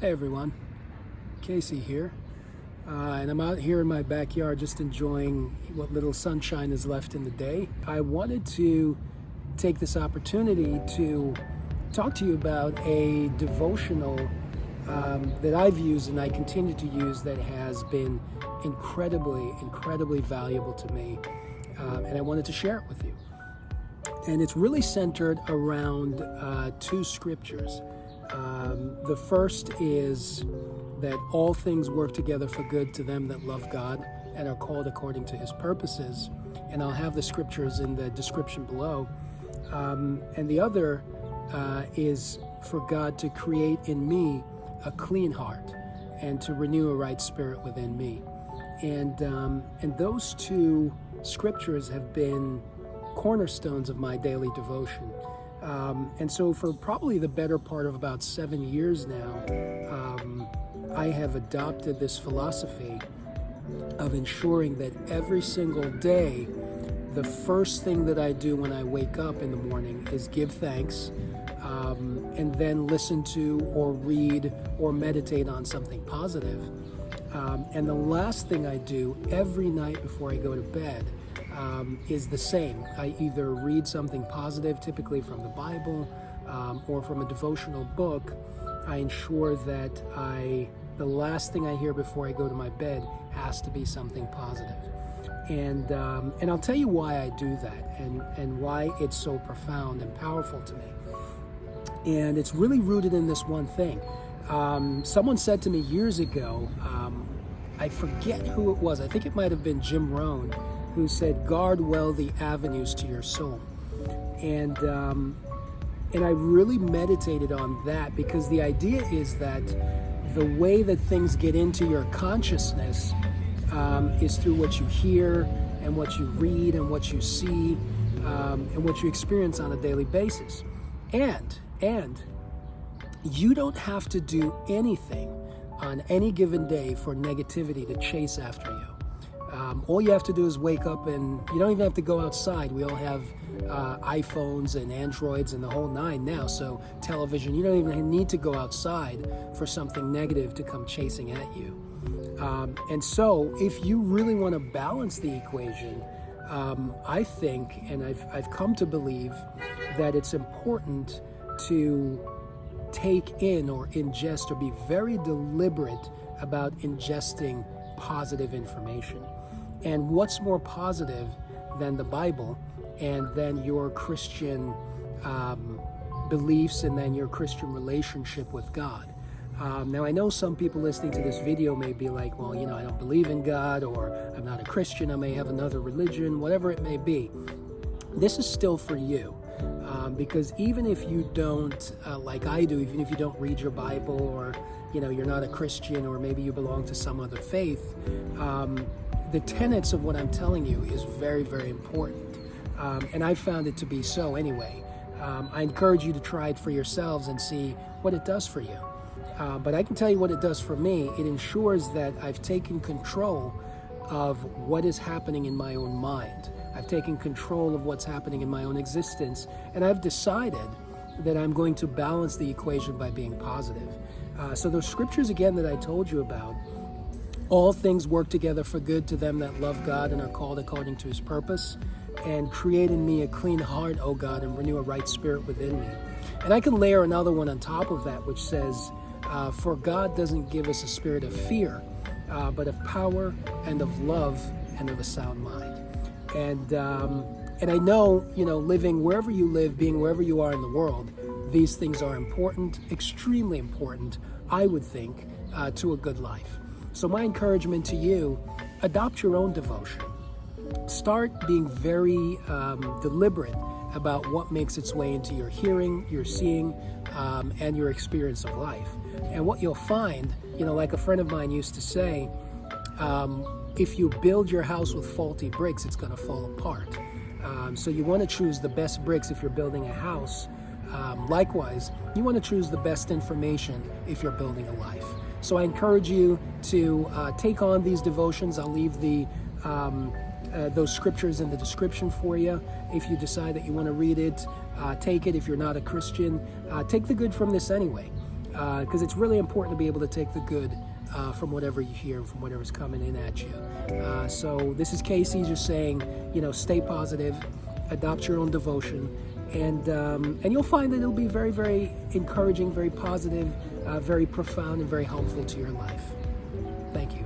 Hey everyone, Casey here, and I'm out here in my backyard just enjoying what little sunshine is left in the day. I wanted to take this opportunity to talk to you about a devotional that I've used and I continue to use that has been incredibly valuable to me, and I wanted to share it with you. And it's really centered around two scriptures. The first is that all things work together for good to them that love God and are called according to his purposes. And I'll have the scriptures in the description below. And the other is for God to create in me a clean heart and to renew a right spirit within me. And those two scriptures have been cornerstones of my daily devotion. And so for probably the better part of about 7 years now, I have adopted this philosophy of ensuring that every single day, the first thing that I do when I wake up in the morning is give thanks, and then listen to or read or meditate on something positive. And the last thing I do every night before I go to bed is the same. I either read something positive, typically from the Bible, or from a devotional book. I ensure that the last thing I hear before I go to my bed has to be something positive. And I'll tell you why I do that and why it's so profound and powerful to me. And it's really rooted in this one thing. Someone said to me years ago, I forget who it was, I think it might have been Jim Rohn, who said, guard well the avenues to your soul. And I really meditated on that, because the idea is that the way that things get into your consciousness is through what you hear and what you read and what you see and what you experience on a daily basis. And you don't have to do anything on any given day for negativity to chase after you. All you have to do is wake up, and you don't even have to go outside. We all have iPhones and Androids and the whole nine now, so television. You don't even need to go outside for something negative to come chasing at you. And so if you really want to balance the equation, I think, and I've come to believe, that it's important to take in or ingest or be very deliberate about ingesting positive information. And what's more positive than the Bible and then your Christian beliefs and then your Christian relationship with God? Now, I know some people listening to this video may be like, well, I don't believe in God, or I'm not a Christian, I may have another religion, whatever it may be. This is still for you. Because even if you don't, like I do, even if you don't read your Bible, or you're not a Christian, or maybe you belong to some other faith, the tenets of what I'm telling you is very important. And I found it to be so anyway. I encourage you to try it for yourselves and see what it does for you. But I can tell you what it does for me. It ensures that I've taken control of what is happening in my own mind. I've taken control of what's happening in my own existence, and I've decided that I'm going to balance the equation by being positive. So those scriptures again that I told you about, all things work together for good to them that love God and are called according to his purpose, and create in me a clean heart, O God, and renew a right spirit within me. And I can layer another one on top of that, which says, for God doesn't give us a spirit of fear, but of power and of love and of a sound mind. And I know, living wherever you live, being wherever you are in the world, these things are important, extremely important, I would think, to a good life. So my encouragement to you, adopt your own devotion. Start being very deliberate about what makes its way into your hearing, your seeing, and your experience of life. And what you'll find, like a friend of mine used to say, if you build your house with faulty bricks, it's going to fall apart. So you want to choose the best bricks if you're building a house. Likewise, you want to choose the best information if you're building a life. So I encourage you to take on these devotions. I'll leave those scriptures in the description for you. If you decide that you want to read it, take it. If you're not a Christian, take the good from this anyway. because it's really important to be able to take the good from whatever you hear and from whatever's coming in at you. So this is Casey just saying, stay positive, adopt your own devotion, and you'll find that it'll be very, very encouraging, very positive, very profound, and very helpful to your life. Thank you.